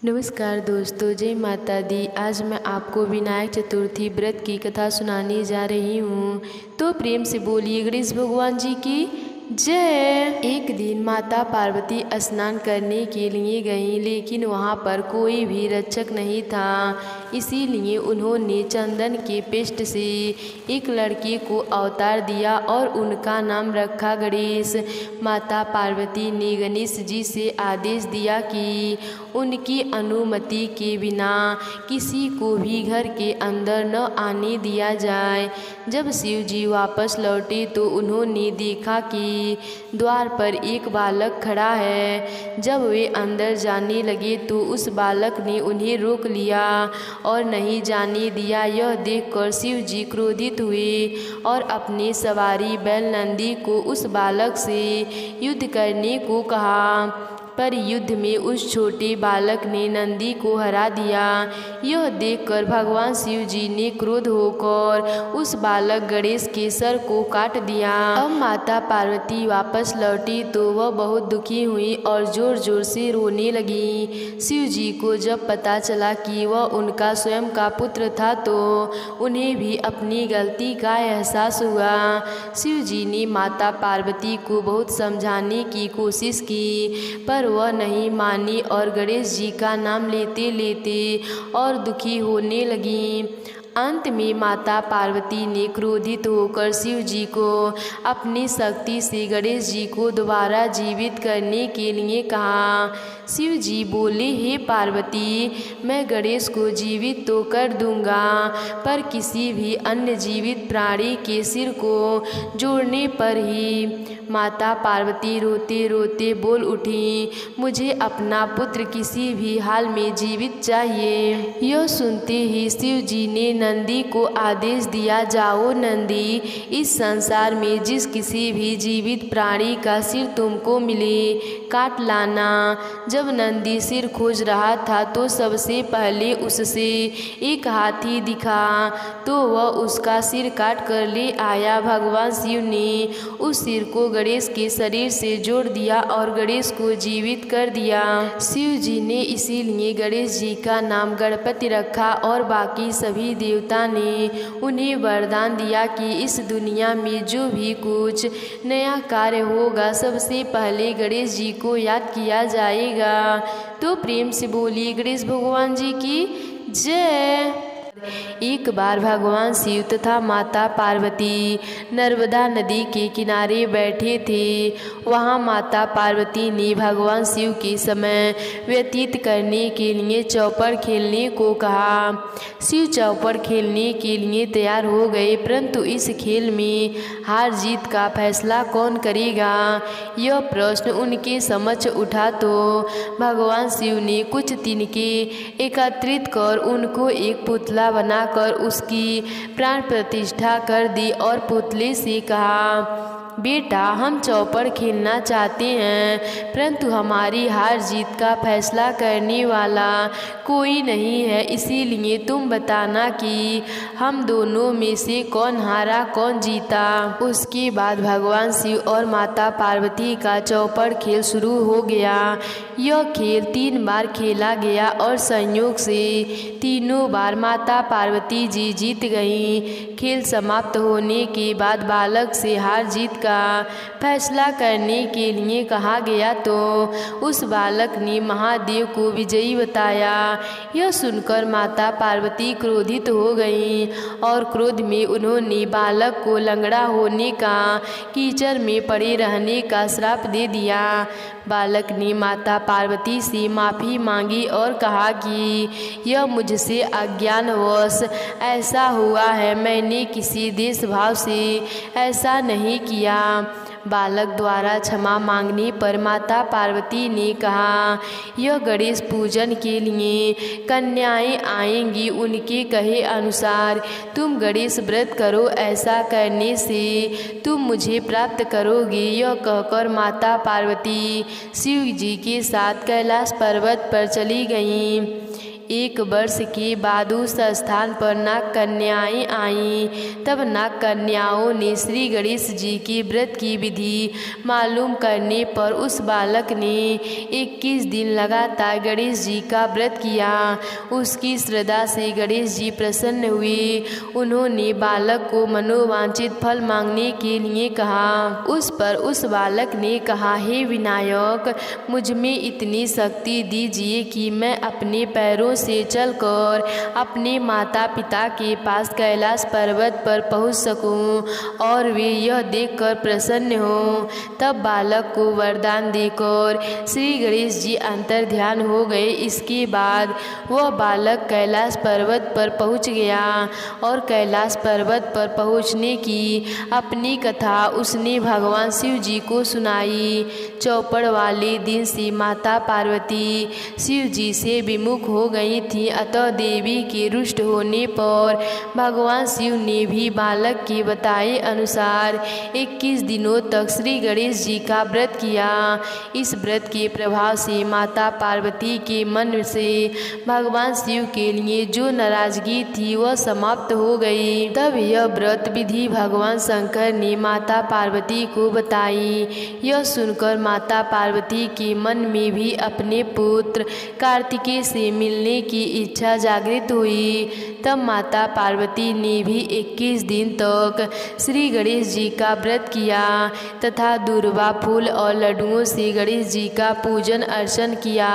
नमस्कार दोस्तों, जय माता दी। आज मैं आपको विनायक चतुर्थी व्रत की कथा सुनाने जा रही हूँ। तो प्रेम से बोलिए गणेश भगवान जी की जय। एक दिन माता पार्वती स्नान करने के लिए गईं, लेकिन वहाँ पर कोई भी रक्षक नहीं था। इसीलिए उन्होंने चंदन के पेस्ट से एक लड़के को अवतार दिया और उनका नाम रखा गणेश। माता पार्वती ने गणेश जी से आदेश दिया कि उनकी अनुमति के बिना किसी को भी घर के अंदर न आने दिया जाए। जब शिव जी वापस लौटे तो उन्होंने देखा कि द्वार पर एक बालक खड़ा है। जब वे अंदर जाने लगे तो उस बालक ने उन्हें रोक लिया और नहीं जाने दिया। यह देखकर शिव जी क्रोधित हुए और अपने सवारी बैल नंदी को उस बालक से युद्ध करने को कहा, पर युद्ध में उस छोटे बालक ने नंदी को हरा दिया। यह देखकर भगवान शिव जी ने क्रोध होकर उस बालक गणेश के सर को काट दिया। अब माता पार्वती वापस लौटी तो वह बहुत दुखी हुई और जोर जोर से रोने लगी। शिव जी को जब पता चला कि वह उनका स्वयं का पुत्र था तो उन्हें भी अपनी गलती का एहसास हुआ। शिव जी ने माता पार्वती को बहुत समझाने की कोशिश की, पर वह नहीं मानी और गणेश जी का नाम लेते लेते और दुखी होने लगी। अंत में माता पार्वती ने क्रोधित होकर शिव जी को अपनी शक्ति से गणेश जी को दोबारा जीवित करने के लिए कहा। शिव जी बोले, हे पार्वती, मैं गणेश को जीवित तो कर दूंगा, पर किसी भी अन्य जीवित प्राणी के सिर को जोड़ने पर ही। माता पार्वती रोते रोते बोल उठी, मुझे अपना पुत्र किसी भी हाल में जीवित चाहिए। यह सुनते ही शिव जी ने नंदी को आदेश दिया, जाओ नंदी, इस संसार में जिस किसी भी जीवित प्राणी का सिर तुमको मिले काट लाना। जब नंदी सिर खोज रहा था तो सबसे पहले उससे एक हाथी दिखा तो वह उसका सिर काट कर ले आया। भगवान शिव ने उस सिर को गणेश के शरीर से जोड़ दिया और गणेश को जीवित कर दिया। शिव जी ने इसीलिए गणेश जी का नाम गणपति रखा और बाकी सभी देवता ने उन्हें वरदान दिया कि इस दुनिया में जो भी कुछ नया कार्य होगा सबसे पहले गणेश जी को याद किया जाएगा। तो प्रेम से बोलिए गणेश भगवान जी की जय। एक बार भगवान शिव तथा माता पार्वती नर्मदा नदी के किनारे बैठे थे। वहाँ माता पार्वती ने भगवान शिव के समय व्यतीत करने के लिए चौपड़ खेलने को कहा। शिव चौपड़ खेलने के लिए तैयार हो गए, परंतु इस खेल में हार जीत का फैसला कौन करेगा, यह प्रश्न उनके समक्ष उठा तो भगवान शिव ने कुछ तिनके एकत्रित कर उनको एक पुतला बनाकर उसकी प्राण प्रतिष्ठा कर दी और पुतले से कहा, बेटा, हम चौपड़ खेलना चाहते हैं, परंतु हमारी हार जीत का फैसला करने वाला कोई नहीं है, इसीलिए तुम बताना कि हम दोनों में से कौन हारा कौन जीता। उसके बाद भगवान शिव और माता पार्वती का चौपड़ खेल शुरू हो गया। यह खेल 3 बार खेला गया और संयोग से तीनों बार माता पार्वती जी जीत गईं। खेल समाप्त होने के बाद बालक से हार जीत का फैसला करने के लिए कहा गया तो उस बालक ने महादेव को विजयी बताया। यह सुनकर माता पार्वती क्रोधित हो गईं और क्रोध में उन्होंने बालक को लंगड़ा होने का, कीचड़ में पड़े रहने का श्राप दे दिया। बालक ने माता पार्वती से माफ़ी मांगी और कहा कि यह मुझसे अज्ञानवश ऐसा हुआ है, मैंने किसी देश भाव से ऐसा नहीं किया। बालक द्वारा क्षमा मांगने पर माता पार्वती ने कहा, यह गणेश पूजन के लिए कन्याएं आएंगी, उनके कहे अनुसार तुम गणेश व्रत करो, ऐसा करने से तुम मुझे प्राप्त करोगे। यह कहकर माता पार्वती शिव जी के साथ कैलाश पर्वत पर चली गईं। 1 वर्ष के बाद उस स्थान पर नाग कन्याएं आईं। तब नाग कन्याओं ने श्री गणेश जी के व्रत की विधि मालूम करने पर उस बालक ने 21 दिन लगातार गणेश जी का व्रत किया। उसकी श्रद्धा से गणेश जी प्रसन्न हुए। उन्होंने बालक को मनोवांछित फल मांगने के लिए कहा। उस पर उस बालक ने कहा, हे विनायक, मुझ में इतनी शक्ति दीजिए कि मैं अपने पैरों से चलकर अपने माता पिता के पास कैलाश पर्वत पर पहुंच सकूं और वे यह देखकर प्रसन्न हों। तब बालक को वरदान देकर श्री गणेश जी अंतर ध्यान हो गए। इसके बाद वह बालक कैलाश पर्वत पर पहुंच गया और कैलाश पर्वत पर पहुंचने की अपनी कथा उसने भगवान शिव जी को सुनाई। चौपड़ वाले दिन से माता पार्वती शिव जी से विमुख हो गई थी, अतः देवी के रुष्ट होने पर भगवान शिव ने भी बालक के बताए अनुसार 21 दिनों तक श्री गणेश जी का व्रत किया। इस व्रत के प्रभाव से माता पार्वती के मन से भगवान शिव के लिए जो नाराजगी थी वह समाप्त हो गई। तब यह व्रत विधि भगवान शंकर ने माता पार्वती को बताई। यह सुनकर माता पार्वती के मन में भी अपने पुत्र कार्तिकेय से मिलने की इच्छा जागृत हुई। तब माता पार्वती ने भी 21 दिन तक श्री गणेश जी का व्रत किया तथा दूर्वा फूल और लड्डुओं से गणेश जी का पूजन अर्चन किया।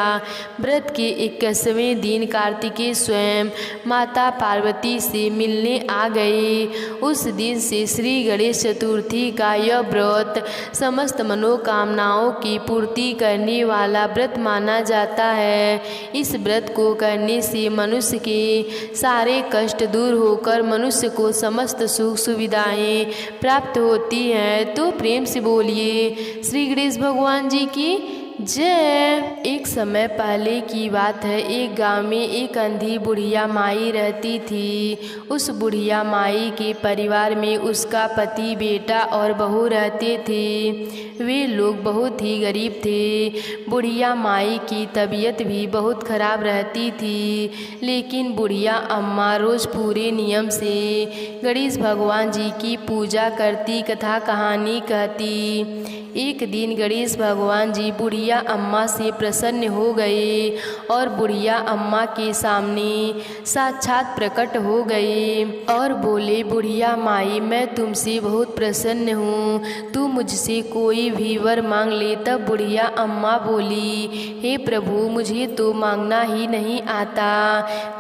व्रत के 21वें दिन कार्तिकेय स्वयं माता पार्वती से मिलने आ गए। उस दिन से श्री गणेश चतुर्थी का यह व्रत समस्त मनोकामनाओं की पूर्ति करने वाला व्रत माना जाता है। इस व्रत को करने से मनुष्य के सारे कष्ट दूर होकर मनुष्य को समस्त सुख सुविधाएं प्राप्त होती हैं। तो प्रेम से बोलिए श्री गणेश भगवान जी की जय। एक समय पहले की बात है। एक गांव में एक अंधी बुढ़िया माई रहती थी। उस बुढ़िया माई के परिवार में उसका पति, बेटा और बहू रहते थे। वे लोग बहुत ही गरीब थे। बुढ़िया माई की तबीयत भी बहुत खराब रहती थी, लेकिन बुढ़िया अम्मा रोज़ पूरे नियम से गणेश भगवान जी की पूजा करती, कथा कहानी कहती। एक दिन गणेश भगवान जी बुढ़िया अम्मा से प्रसन्न हो गए और बुढ़िया अम्मा के सामने साक्षात प्रकट हो गए और बोले, बुढ़िया माई, मैं तुमसे बहुत प्रसन्न हूँ, तू मुझसे कोई भी वर मांग ले। तब बुढ़िया अम्मा बोली, हे प्रभु, मुझे तो मांगना ही नहीं आता।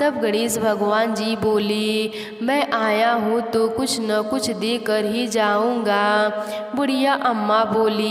तब गणेश भगवान जी बोले, मैं आया हूँ तो कुछ न कुछ देकर ही जाऊँगा। बुढ़िया अम्मा बोली,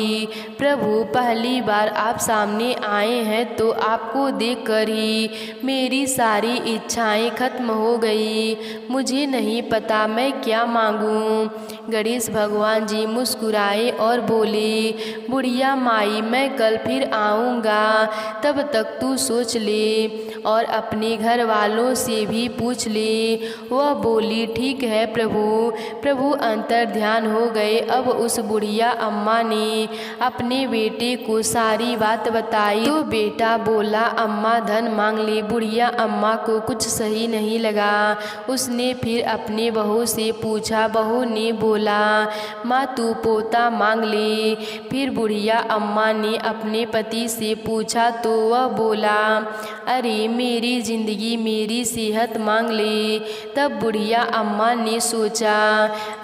प्रभु, पहली बार आप सामने आए हैं तो आपको देखकर ही मेरी सारी इच्छाएं खत्म हो गई। मुझे नहीं पता मैं क्या मांगूं। गणेश भगवान जी मुस्कुराए और बोले, बुढ़िया माई, मैं कल फिर आऊँगा, तब तक तू सोच ले और अपने घर वालों से भी पूछ ले। वह बोली, ठीक है प्रभु। प्रभु अंतर ध्यान हो गए। अब उस बुढ़िया अम्मा ने अपने बेटे को सारी बात बताई तो बेटा बोला, अम्मा धन मांग ले। बुढ़िया अम्मा को कुछ सही नहीं लगा। उसने फिर अपने बहू से पूछा। बहू ने बोला, माँ तू पोता मांग ले। फिर बुढ़िया अम्मा ने अपने पति से पूछा तो वह बोला, अरे मेरी जिंदगी, मेरी सेहत मांग ले। तब बुढ़िया अम्मा ने सोचा,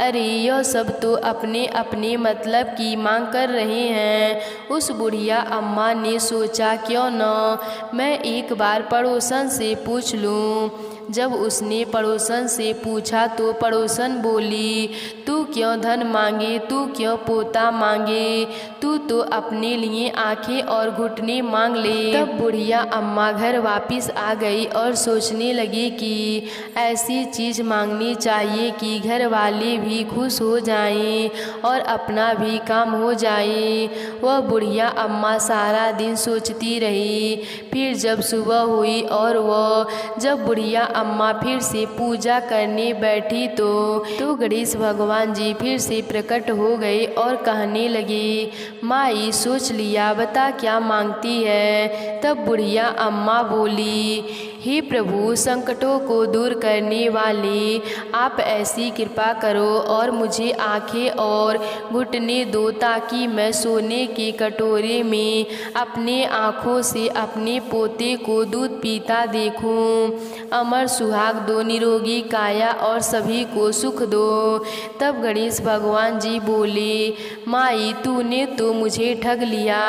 अरे यह सब तो अपने अपने मतलब की मांग कर रहे हैं। उस बुढ़िया अम्मा ने सोचा, क्यों न मैं एक बार पड़ोसन से पूछ लूँ। जब उसने पड़ोसन से पूछा तो पड़ोसन बोली, तू क्यों धन मांगे, तू क्यों पोता मांगे, तू तो अपने लिए आंखें और घुटने मांग ले। तब बुढ़िया अम्मा घर वापस आ गई और सोचने लगी कि ऐसी चीज़ मांगनी चाहिए कि घर वाले भी खुश हो जाएं और अपना भी काम हो जाए। वह बुढ़िया अम्मा सारा दिन सोचती रही। फिर जब सुबह हुई और वह जब बुढ़िया अम्मा फिर से पूजा करने बैठी तो गणेश भगवान जी फिर से प्रकट हो गए और कहने लगे, माई सोच लिया, बता क्या मांगती है। तब बुढ़िया अम्मा बोली, हे प्रभु, संकटों को दूर करने वाले, आप ऐसी कृपा करो और मुझे आंखें और घुटने दो, ताकि मैं सोने के कटोरे में अपने आँखों से अपने पोते को दूध पीता देखूं। अमर सुहाग दो, निरोगी काया और सभी को सुख दो। तब गणेश भगवान जी बोले, माई तूने तो मुझे ठग लिया,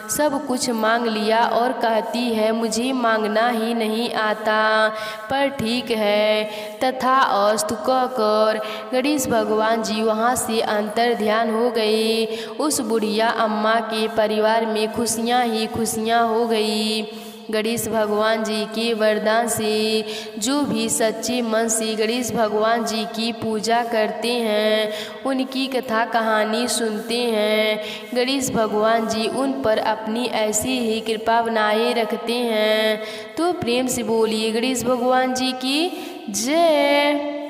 सब कुछ मांग लिया और कहती है मुझे मांगना ही नहीं आता। पर ठीक है, तथा अस्तु कहकर गणेश भगवान जी वहाँ से अंतर ध्यान हो गए। उस बुढ़िया अम्मा के परिवार में खुशियाँ ही खुशियाँ हो गई। गणेश भगवान जी के वरदान से जो भी सच्चे मन से गणेश भगवान जी की पूजा करते हैं, उनकी कथा कहानी सुनते हैं, गणेश भगवान जी उन पर अपनी ऐसी ही कृपा बनाए रखते हैं। तो प्रेम से बोलिए गणेश भगवान जी की जय।